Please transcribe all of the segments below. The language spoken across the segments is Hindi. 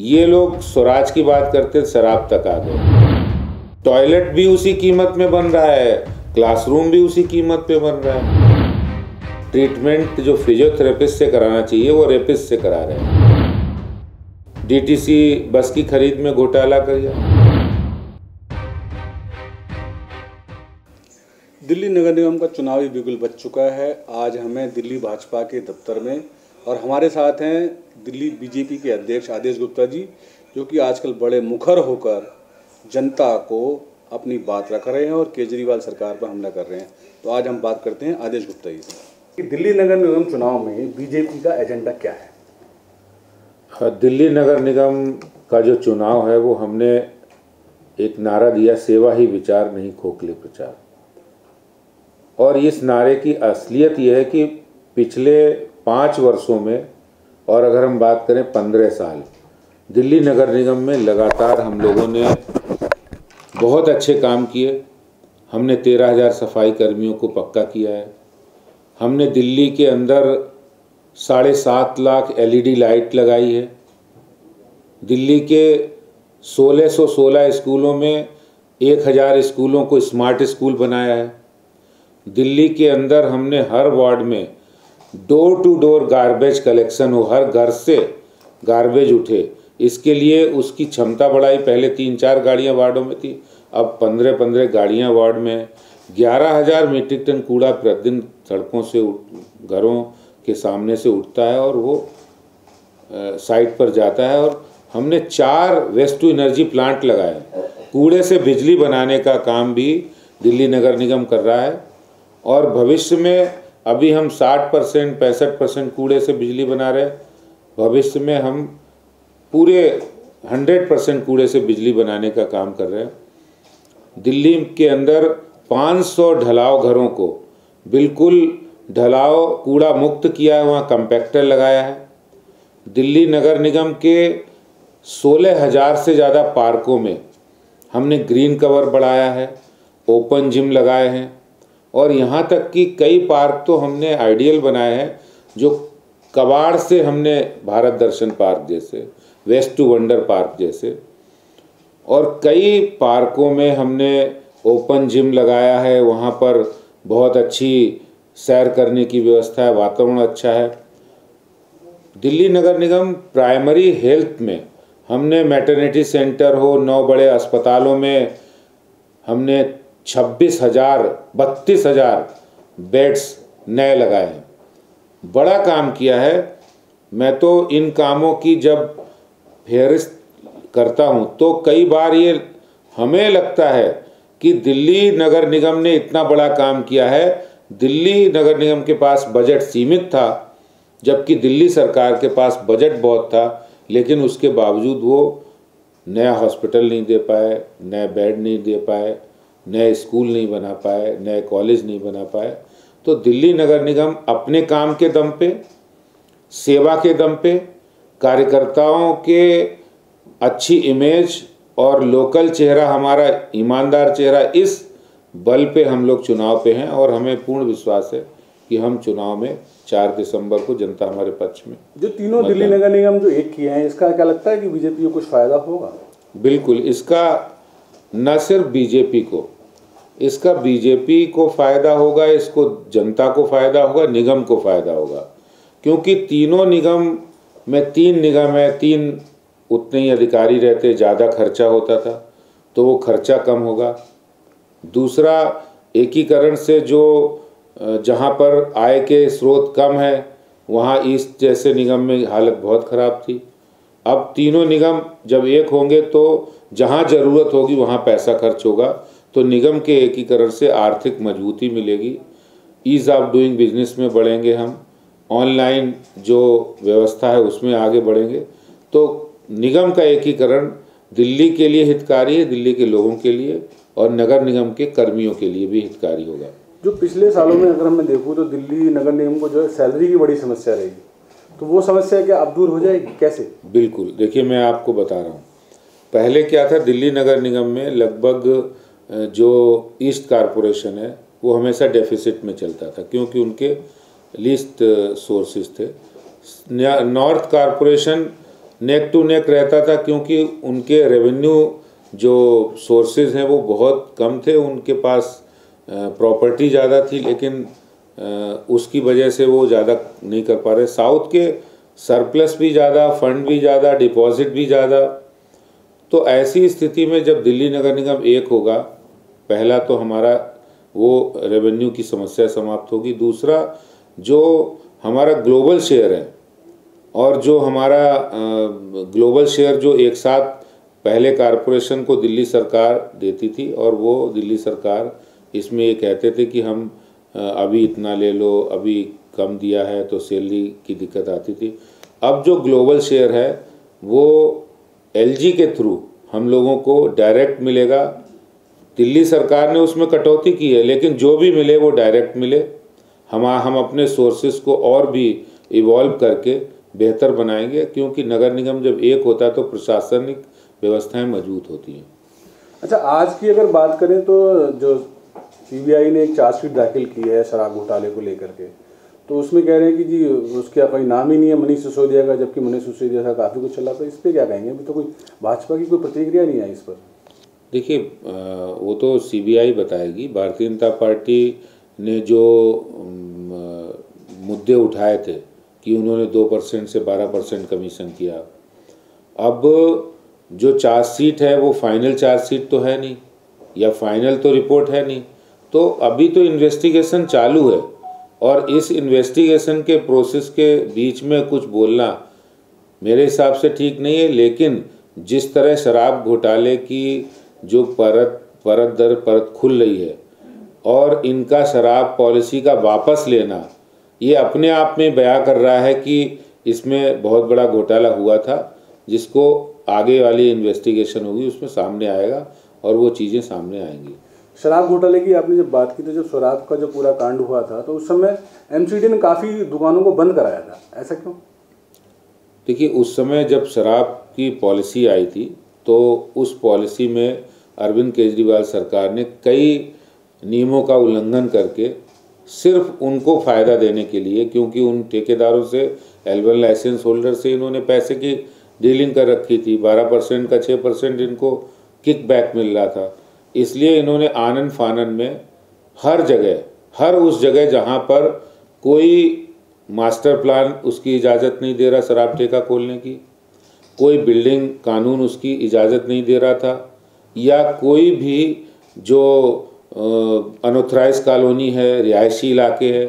ये लोग स्वराज की बात करते शराब तक आ गए। टॉयलेट भी उसी कीमत में बन रहा है, क्लासरूम भी उसी कीमत पे बन रहा है। ट्रीटमेंट जो फिजियोथेरेपिस्ट से कराना चाहिए वो रेपिस्ट से करा रहे हैं। डीटीसी बस की खरीद में घोटाला कर दिया। दिल्ली नगर निगम का चुनावी बिगुल बज चुका है। आज हमें दिल्ली भाजपा के दफ्तर में और हमारे साथ हैं दिल्ली बीजेपी के अध्यक्ष आदेश गुप्ता जी, जो कि आजकल बड़े मुखर होकर जनता को अपनी बात रख रहे हैं और केजरीवाल सरकार पर हमला कर रहे हैं। तो आज हम बात करते हैं आदेश गुप्ता जी से। दिल्ली नगर निगम चुनाव में बीजेपी का एजेंडा क्या है? दिल्ली नगर निगम का जो चुनाव है वो हमने एक नारा दिया, सेवा ही विचार नहीं खोखले प्रचार। और इस नारे की असलियत ये है कि पिछले 5 वर्षों में, और अगर हम बात करें 15 साल, दिल्ली नगर निगम में लगातार हम लोगों ने बहुत अच्छे काम किए। हमने 13,000 सफाई कर्मियों को पक्का किया है। हमने दिल्ली के अंदर 7.5 लाख LED लाइट लगाई है। दिल्ली के 1616 स्कूलों में 1000 स्कूलों को स्मार्ट स्कूल बनाया है। दिल्ली के अंदर हमने हर वार्ड में door to door garbage collection हो, हर घर से गार्बेज उठे, इसके लिए उसकी क्षमता बढ़ाई। पहले 3-4 गाड़ियां वार्डों में थी, अब 15-15 गाड़ियां वार्ड में। 11,000 मीट्रिक टन कूड़ा प्रतिदिन सड़कों से घरों के सामने से उठता है और वो साइट पर जाता है। और हमने 4 वेस्ट टू एनर्जी प्लांट लगाए। कूड़े से बिजली बनाने का काम भी दिल्ली नगर निगम कर रहा है। और भविष्य में अभी हम 60% 65% कूड़े से बिजली बना रहे हैं। भविष्य में हम पूरे 100% कूड़े से बिजली बनाने का काम कर रहे हैं। दिल्ली के अंदर 500 ढलाव घरों को बिल्कुल ढलाव कूड़ा मुक्त किया है, वहाँ कंपैक्टर लगाया है। दिल्ली नगर निगम के 16,000 से ज़्यादा पार्कों में हमने ग्रीन कवर बढ़ाया है, ओपन जिम लगाए हैं। और यहाँ तक कि कई पार्क तो हमने आइडियल बनाए हैं, जो कबाड़ से हमने भारत दर्शन पार्क जैसे, वेस्ट टू वंडर पार्क जैसे, और कई पार्कों में हमने ओपन जिम लगाया है। वहाँ पर बहुत अच्छी सैर करने की व्यवस्था है, वातावरण अच्छा है। दिल्ली नगर निगम प्राइमरी हेल्थ में हमने मैटरनिटी सेंटर हो, 9 बड़े अस्पतालों में हमने 32,000 बेड्स नए लगाए हैं। बड़ा काम किया है। मैं तो इन कामों की जब फेहरिस्त करता हूं तो कई बार ये हमें लगता है कि दिल्ली नगर निगम ने इतना बड़ा काम किया है। दिल्ली नगर निगम के पास बजट सीमित था, जबकि दिल्ली सरकार के पास बजट बहुत था, लेकिन उसके बावजूद वो नया हॉस्पिटल नहीं दे पाए, नए बेड नहीं दे पाए, नए स्कूल नहीं बना पाए, नए कॉलेज नहीं बना पाए। तो दिल्ली नगर निगम अपने काम के दम पे, सेवा के दम पे, कार्यकर्ताओं के अच्छी इमेज और लोकल चेहरा, हमारा ईमानदार चेहरा, इस बल पे हम लोग चुनाव पे हैं। और हमें पूर्ण विश्वास है कि हम चुनाव में 4 दिसंबर को जनता हमारे पक्ष में। जो तीनों दिल्ली नगर निगम जो एक किए हैं, इसका क्या लगता है कि बीजेपी को कुछ फायदा होगा? बिल्कुल, इसका न सिर्फ बीजेपी को, इसका बीजेपी को फ़ायदा होगा, इसको जनता को फ़ायदा होगा, निगम को फ़ायदा होगा। क्योंकि तीनों निगम में 3 निगम है, 3 उतने ही अधिकारी रहते, ज़्यादा खर्चा होता था, तो वो खर्चा कम होगा। दूसरा, एकीकरण से जो जहाँ पर आय के स्रोत कम है, वहाँ ईस्ट जैसे निगम में हालत बहुत ख़राब थी। अब तीनों निगम जब एक होंगे तो जहाँ ज़रूरत होगी वहाँ पैसा खर्च होगा। तो निगम के एकीकरण से आर्थिक मजबूती मिलेगी, ईज़ ऑफ डूइंग बिजनेस में बढ़ेंगे हम, ऑनलाइन जो व्यवस्था है उसमें आगे बढ़ेंगे। तो निगम का एकीकरण दिल्ली के लिए हितकारी है, दिल्ली के लोगों के लिए, और नगर निगम के कर्मियों के लिए भी हितकारी होगा। जो पिछले सालों में अगर मैं देखूँ तो दिल्ली नगर निगम को जो है सैलरी की बड़ी समस्या रहेगी, तो वो समस्या क्या अब दूर हो जाएगी, कैसे? बिल्कुल, देखिए मैं आपको बता रहा हूँ। पहले क्या था, दिल्ली नगर निगम में लगभग जो ईस्ट कारपोरेशन है वो हमेशा डेफिसिट में चलता था, क्योंकि उनके लीस्ट सोर्सेज थे। North corporation neck to neck रहता था, क्योंकि उनके रेवेन्यू जो सोर्सेज हैं वो बहुत कम थे, उनके पास प्रॉपर्टी ज़्यादा थी, लेकिन उसकी वजह से वो ज़्यादा नहीं कर पा रहे। साउथ के सरप्लस भी ज़्यादा, फंड भी ज़्यादा, डिपॉजिट भी ज़्यादा। तो ऐसी स्थिति में जब दिल्ली नगर निगम एक होगा, पहला तो हमारा वो रेवेन्यू की समस्या समाप्त होगी। दूसरा, जो हमारा ग्लोबल शेयर है और जो हमारा ग्लोबल शेयर जो एक साथ पहले कारपोरेशन को दिल्ली सरकार देती थी, और वो दिल्ली सरकार इसमें ये कहते थे कि हम अभी इतना ले लो, अभी कम दिया है तो सैलरी की दिक्कत आती थी। अब जो ग्लोबल शेयर है वो एलजी के थ्रू हम लोगों को डायरेक्ट मिलेगा। दिल्ली सरकार ने उसमें कटौती की है, लेकिन जो भी मिले वो डायरेक्ट मिले। हम अपने सोर्सेज को और भी इवॉल्व करके बेहतर बनाएंगे, क्योंकि नगर निगम जब एक होता है तो प्रशासनिक व्यवस्थाएं मजबूत होती हैं। अच्छा, आज की अगर बात करें तो जो सीबीआई ने एक चार्जशीट दाखिल की है शराब घोटाले को लेकर के, तो उसमें कह रहे हैं कि जी उसका कोई नाम ही नहीं है मनीष सिसोदिया का, जबकि मनीष सिसोदिया का काफ़ी कुछ चला। तो इस पर क्या कहेंगे? अभी तो कोई भाजपा की कोई प्रतिक्रिया नहीं आई इस पर। देखिए, वो तो सीबीआई बताएगी। भारतीय जनता पार्टी ने जो मुद्दे उठाए थे कि उन्होंने 2% से 12% कमीशन किया, अब जो चार्जशीट है वो फाइनल चार्जशीट तो है नहीं, या फाइनल तो रिपोर्ट है नहीं, तो अभी तो इन्वेस्टिगेशन चालू है, और इस इन्वेस्टिगेशन के प्रोसेस के बीच में कुछ बोलना मेरे हिसाब से ठीक नहीं है। लेकिन जिस तरह शराब घोटाले की जो परत दर परत खुल रही है, और इनका शराब पॉलिसी का वापस लेना, ये अपने आप में बयां कर रहा है कि इसमें बहुत बड़ा घोटाला हुआ था, जिसको आगे वाली इन्वेस्टिगेशन होगी उसमें सामने आएगा और वो चीज़ें सामने आएंगी। शराब घोटाले की आपने जब बात की, तो जब शराब का जो पूरा कांड हुआ था तो उस समय एमसीडी ने काफ़ी दुकानों को बंद कराया था, ऐसा क्यों? देखिए, उस समय जब शराब की पॉलिसी आई थी तो उस पॉलिसी में अरविंद केजरीवाल सरकार ने कई नियमों का उल्लंघन करके सिर्फ उनको फ़ायदा देने के लिए, क्योंकि उन ठेकेदारों से, L1 लाइसेंस होल्डर से इन्होंने पैसे की डीलिंग कर रखी थी। 12% का 6% इनको किकबैक मिल रहा था। इसलिए इन्होंने आनन फानन में हर जगह, हर उस जगह जहाँ पर कोई मास्टर प्लान उसकी इजाज़त नहीं दे रहा शराब ठेका खोलने की, कोई बिल्डिंग कानून उसकी इजाज़त नहीं दे रहा था, या कोई भी जो अनऑथराइज कॉलोनी है, रिहायशी इलाके है,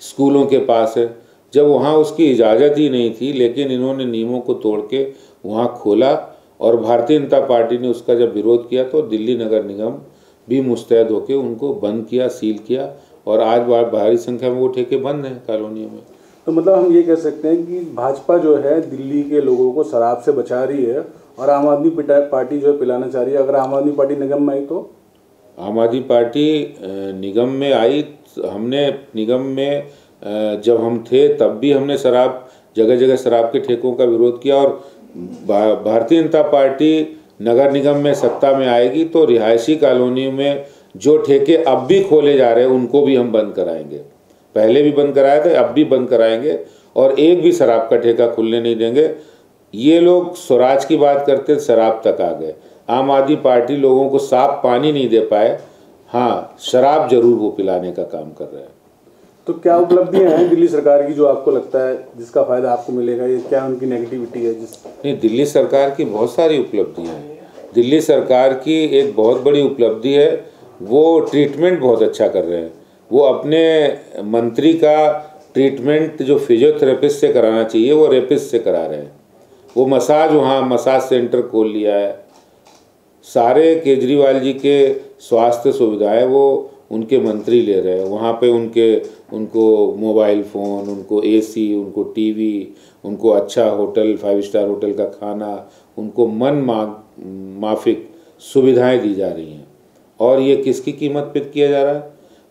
स्कूलों के पास है, जब वहाँ उसकी इजाज़त ही नहीं थी, लेकिन इन्होंने नियमों को तोड़ के वहाँ खोला, और भारतीय जनता पार्टी ने उसका जब विरोध किया तो दिल्ली नगर निगम भी मुस्तैद होकर उनको बंद किया, सील किया, और आज भारी संख्या में वो ठेके बंद हैं कॉलोनियों में। तो मतलब हम ये कह सकते हैं कि भाजपा जो है दिल्ली के लोगों को शराब से बचा रही है, और आम आदमी पार्टी जो है पिलाना चाह रही है। अगर आम आदमी पार्टी निगम में आई तो? आम आदमी पार्टी निगम में आई, हमने निगम में जब हम थे तब भी हमने जगह जगह शराब के ठेकों का विरोध किया, और भारतीय जनता पार्टी नगर निगम में सत्ता में आएगी तो रिहायशी कॉलोनियों में जो ठेके अब भी खोले जा रहे हैं उनको भी हम बंद कराएंगे। पहले भी बंद कराए थे, अब भी बंद कराएंगे, और एक भी शराब का ठेका खुलने नहीं देंगे। ये लोग स्वराज की बात करते शराब तक आ गए। आम आदमी पार्टी लोगों को साफ पानी नहीं दे पाए, हाँ शराब जरूर वो पिलाने का काम कर रहे हैं। तो क्या उपलब्धियां हैं दिल्ली सरकार की जो आपको लगता है जिसका फायदा आपको मिलेगा? ये क्या उनकी नेगेटिविटी है नहीं, दिल्ली सरकार की बहुत सारी उपलब्धियां हैं। दिल्ली सरकार की एक बहुत बड़ी उपलब्धि है, वो ट्रीटमेंट बहुत अच्छा कर रहे हैं। वो अपने मंत्री का ट्रीटमेंट जो फिजियोथेरेपिस्ट से कराना चाहिए वो रेपिस्ट से करा रहे हैं। वो वहाँ मसाज सेंटर खोल लिया है। सारे केजरीवाल जी के स्वास्थ्य सुविधाएं वो उनके मंत्री ले रहे हैं। वहाँ पे उनको मोबाइल फ़ोन, उनको AC, उनको टीवी, उनको अच्छा होटल, 5 स्टार होटल का खाना, उनको माफिक सुविधाएं दी जा रही हैं। और ये किसकी कीमत पे किया जा रहा है?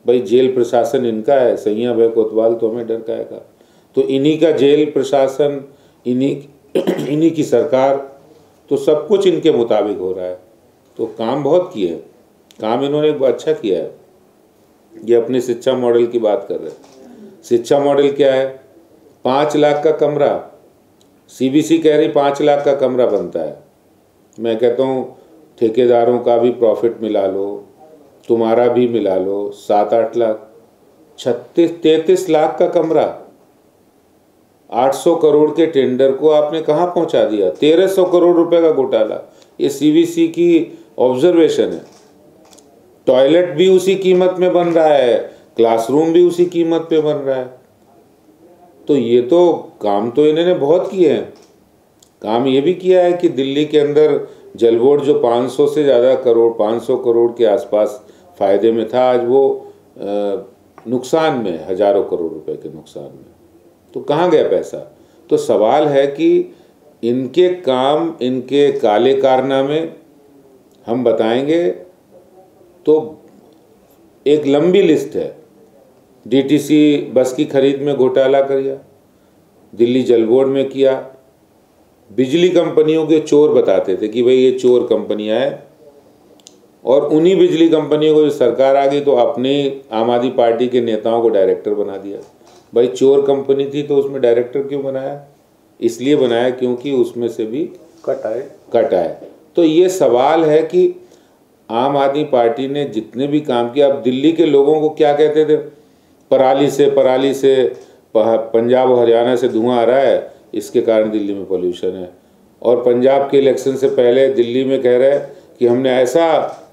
भाई जेल प्रशासन इनका है, सैया भाई कोतवाल तो हमें डर काएगा। तो इन्हीं का जेल प्रशासन, इन्हीं की सरकार, तो सब कुछ इनके मुताबिक हो रहा है। तो काम बहुत किए हैं, काम इन्होंने अच्छा किया है। ये अपने शिक्षा मॉडल की बात कर रहे हैं। शिक्षा मॉडल क्या है? 5 लाख का कमरा, सीबीसी कह रही 5 लाख का कमरा बनता है। मैं कहता हूँ ठेकेदारों का भी प्रॉफिट मिला लो, तुम्हारा भी मिला लो, 7-8 लाख, 33 लाख का कमरा। 800 करोड़ के टेंडर को आपने कहाँ पहुंचा दिया? 1300 करोड़ रुपए का घोटाला। ये सीबीसी की ऑब्जर्वेशन है। टॉयलेट भी उसी कीमत में बन रहा है, क्लासरूम भी उसी कीमत पे बन रहा है। तो ये तो काम तो इन्होंने बहुत किए हैं। काम ये भी किया है कि दिल्ली के अंदर जल बोर्ड जो 500 से ज़्यादा करोड़, 500 करोड़ के आसपास फायदे में था, आज वो नुकसान में, हजारों करोड़ रुपए के नुकसान में। तो कहाँ गया पैसा? तो सवाल है कि इनके काम, इनके काले कारनामे हम बताएंगे तो एक लंबी लिस्ट है। डीटीसी बस की खरीद में घोटाला किया, दिल्ली जल बोर्ड में किया, बिजली कंपनियों के चोर बताते थे कि भाई ये चोर कंपनियां हैं, और उन्हीं बिजली कंपनियों को जो सरकार आ गई तो अपने आम आदमी पार्टी के नेताओं को डायरेक्टर बना दिया। भाई चोर कंपनी थी तो उसमें डायरेक्टर क्यों बनाया? इसलिए बनाया क्योंकि उसमें से भी कट आए। तो ये सवाल है कि आम आदमी पार्टी ने जितने भी काम किया, अब दिल्ली के लोगों को क्या कहते थे, पराली से पंजाब और हरियाणा से धुआं आ रहा है, इसके कारण दिल्ली में पोल्यूशन है। और पंजाब के इलेक्शन से पहले दिल्ली में कह रहे हैं कि हमने ऐसा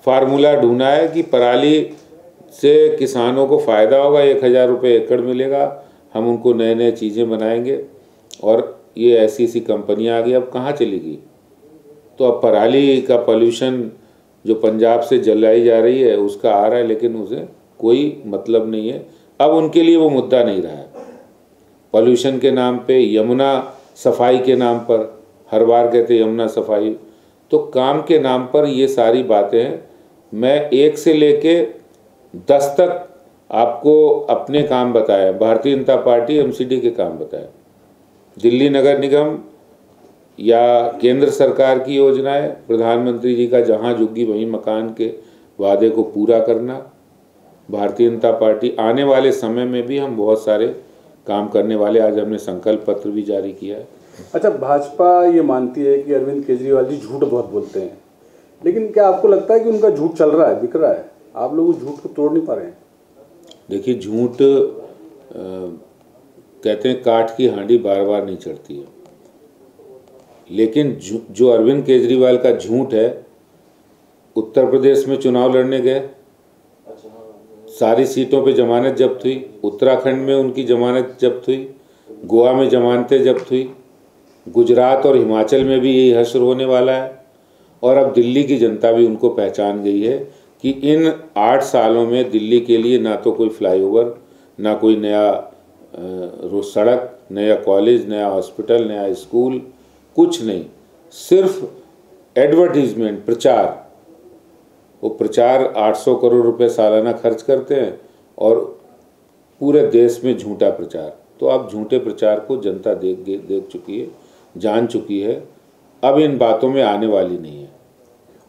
फार्मूला ढूंढा है कि पराली से किसानों को फ़ायदा होगा, 1000 रुपये एकड़ मिलेगा, हम उनको नए नए चीज़ें बनाएंगे। और ये ऐसी ऐसी कंपनियां आ गई, अब कहाँ चली गई? तो अब पराली का पोल्यूशन जो पंजाब से जलाई जा रही है उसका आ रहा है, लेकिन उसे कोई मतलब नहीं है। अब उनके लिए वो मुद्दा नहीं रहा है। पोल्यूशन के नाम पे, यमुना सफाई के नाम पर, हर बार कहते यमुना सफाई, तो काम के नाम पर ये सारी बातें हैं। मैं 1 से लेके 10 तक आपको अपने काम बताया, भारतीय जनता पार्टी एमसीडी के काम बताया, दिल्ली नगर निगम या केंद्र सरकार की योजनाएं, प्रधानमंत्री जी का जहां झुग्गी वहीं मकान के वादे को पूरा करना। भारतीय जनता पार्टी आने वाले समय में भी हम बहुत सारे काम करने वाले, आज हमने संकल्प पत्र भी जारी किया है। अच्छा, भाजपा ये मानती है कि अरविंद केजरीवाल जी झूठ बहुत बोलते हैं, लेकिन क्या आपको लगता है कि उनका झूठ चल रहा है, बिक रहा है? आप लोग उस झूठ को तोड़ नहीं पा रहे हैं? देखिए, झूठ कहते हैं काठ की हांडी बार बार नहीं चढ़ती है, लेकिन जो अरविंद केजरीवाल का झूठ है, उत्तर प्रदेश में चुनाव लड़ने गए, सारी सीटों पे जमानत जब्त हुई, उत्तराखंड में उनकी जमानत जब्त हुई, गोवा में जमानतें जब्त हुई, गुजरात और हिमाचल में भी यही हश्र होने वाला है। और अब दिल्ली की जनता भी उनको पहचान गई है कि इन 8 सालों में दिल्ली के लिए ना तो कोई फ्लाईओवर, ना कोई नया सड़क, नया कॉलेज, नया हॉस्पिटल, नया स्कूल, कुछ नहीं, सिर्फ एडवर्टीजमेंट, प्रचार। वो प्रचार 800 करोड़ रुपए सालाना खर्च करते हैं और पूरे देश में झूठा प्रचार। तो अब झूठे प्रचार को जनता देख चुकी है, जान चुकी है, अब इन बातों में आने वाली नहीं है।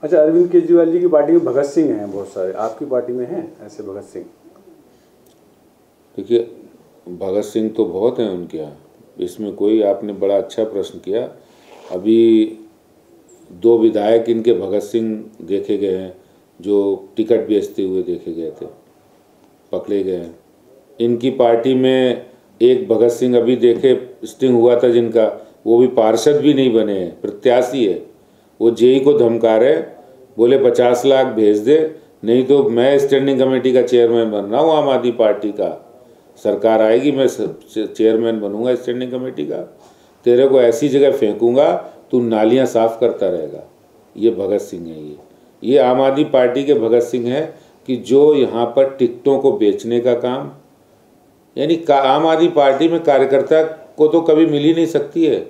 अच्छा, अरविंद केजरीवाल जी की पार्टी में भगत सिंह हैं बहुत सारे, आपकी पार्टी में हैं ऐसे भगत सिंह? देखिए, भगत सिंह तो बहुत हैं उनके यहाँ, इसमें कोई, आपने बड़ा अच्छा प्रश्न किया। अभी 2 विधायक इनके भगत सिंह देखे गए हैं, जो टिकट बेचते हुए देखे गए थे, पकड़े गए हैं। इनकी पार्टी में एक भगत सिंह अभी देखे स्टिंग हुआ था जिनका, वो भी पार्षद भी नहीं बने हैं, प्रत्याशी है। वो जेई को धमका रहे, बोले 50 लाख भेज दे, नहीं तो मैं स्टैंडिंग कमेटी का चेयरमैन बन रहा हूँ, आम आदमी पार्टी का, सरकार आएगी मैं चेयरमैन बनूंगा स्टैंडिंग कमेटी का, तेरे को ऐसी जगह फेंकूंगा तू नालियाँ साफ करता रहेगा। ये भगत सिंह है। ये आम आदमी पार्टी के भगत सिंह हैं कि जो यहाँ पर टिकटों को बेचने का काम, यानी आम आदमी पार्टी में कार्यकर्ता को तो कभी मिल ही नहीं सकती है।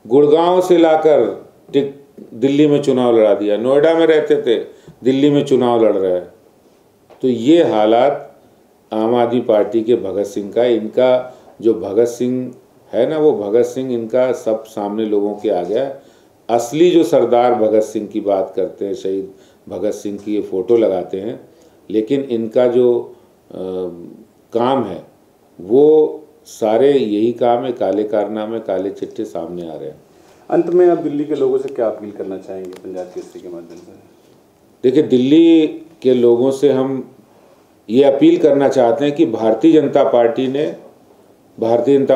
गुड़गांव से लाकर दिल्ली में चुनाव लड़ा दिया, नोएडा में रहते थे, दिल्ली में चुनाव लड़ रहे हैं। तो ये हालात आम आदमी पार्टी के भगत सिंह का, इनका जो भगत सिंह है ना, वो भगत सिंह इनका सब सामने लोगों के आ गया। असली जो सरदार भगत सिंह की बात करते हैं, शहीद भगत सिंह की ये फ़ोटो लगाते हैं, लेकिन इनका जो काम है वो सारे यही काम है, काले कारनामे, काले चिट्ठे सामने आ रहे हैं। अंत में आप दिल्ली के लोगों से क्या अपील करना चाहेंगे पंजाब केसरी के माध्यम से? देखिए, दिल्ली के लोगों से हम ये अपील करना चाहते हैं कि भारतीय जनता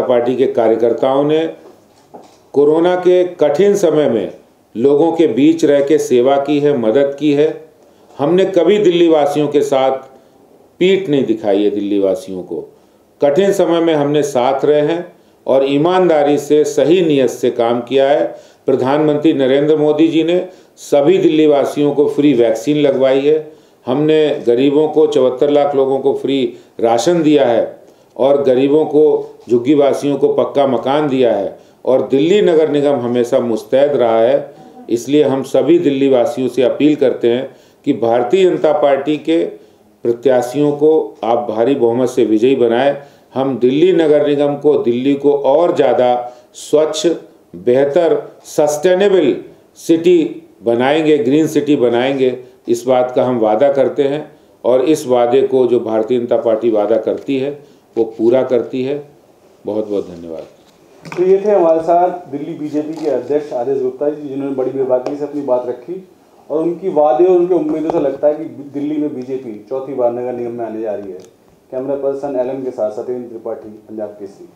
पार्टी के कार्यकर्ताओं ने कोरोना के कठिन समय में लोगों के बीच रह के सेवा की है, मदद की है। हमने कभी दिल्ली वासियों के साथ पीठ नहीं दिखाई है। दिल्ली वासियों को कठिन समय में हमने साथ रहे हैं और ईमानदारी से, सही नीयत से काम किया है। प्रधानमंत्री नरेंद्र मोदी जी ने सभी दिल्ली वासियों को फ्री वैक्सीन लगवाई है। हमने गरीबों को, 74 लाख लोगों को फ्री राशन दिया है और गरीबों को, झुग्गी वासियों को पक्का मकान दिया है। और दिल्ली नगर निगम हमेशा मुस्तैद रहा है। इसलिए हम सभी दिल्ली वासियों से अपील करते हैं कि भारतीय जनता पार्टी के प्रत्याशियों को आप भारी बहुमत से विजयी बनाएं। हम दिल्ली नगर निगम को, दिल्ली को और ज़्यादा स्वच्छ, बेहतर, सस्टेनेबल सिटी बनाएंगे, ग्रीन सिटी बनाएंगे। इस बात का हम वादा करते हैं और इस वादे को जो भारतीय जनता पार्टी वादा करती है वो पूरा करती है। बहुत बहुत धन्यवाद। तो ये थे हमारे साथ दिल्ली बीजेपी के अध्यक्ष आदेश गुप्ता जी, जिन्होंने बड़ी बेबाकी से अपनी बात रखी और उनकी वादे और उनकी उम्मीदों से लगता है कि दिल्ली में बीजेपी चौथी बार नगर निगम में आने जा रही है। कैमरा पर्सन एलएम के साथ सत्येंद्र त्रिपाठी, पंजाब केसरी।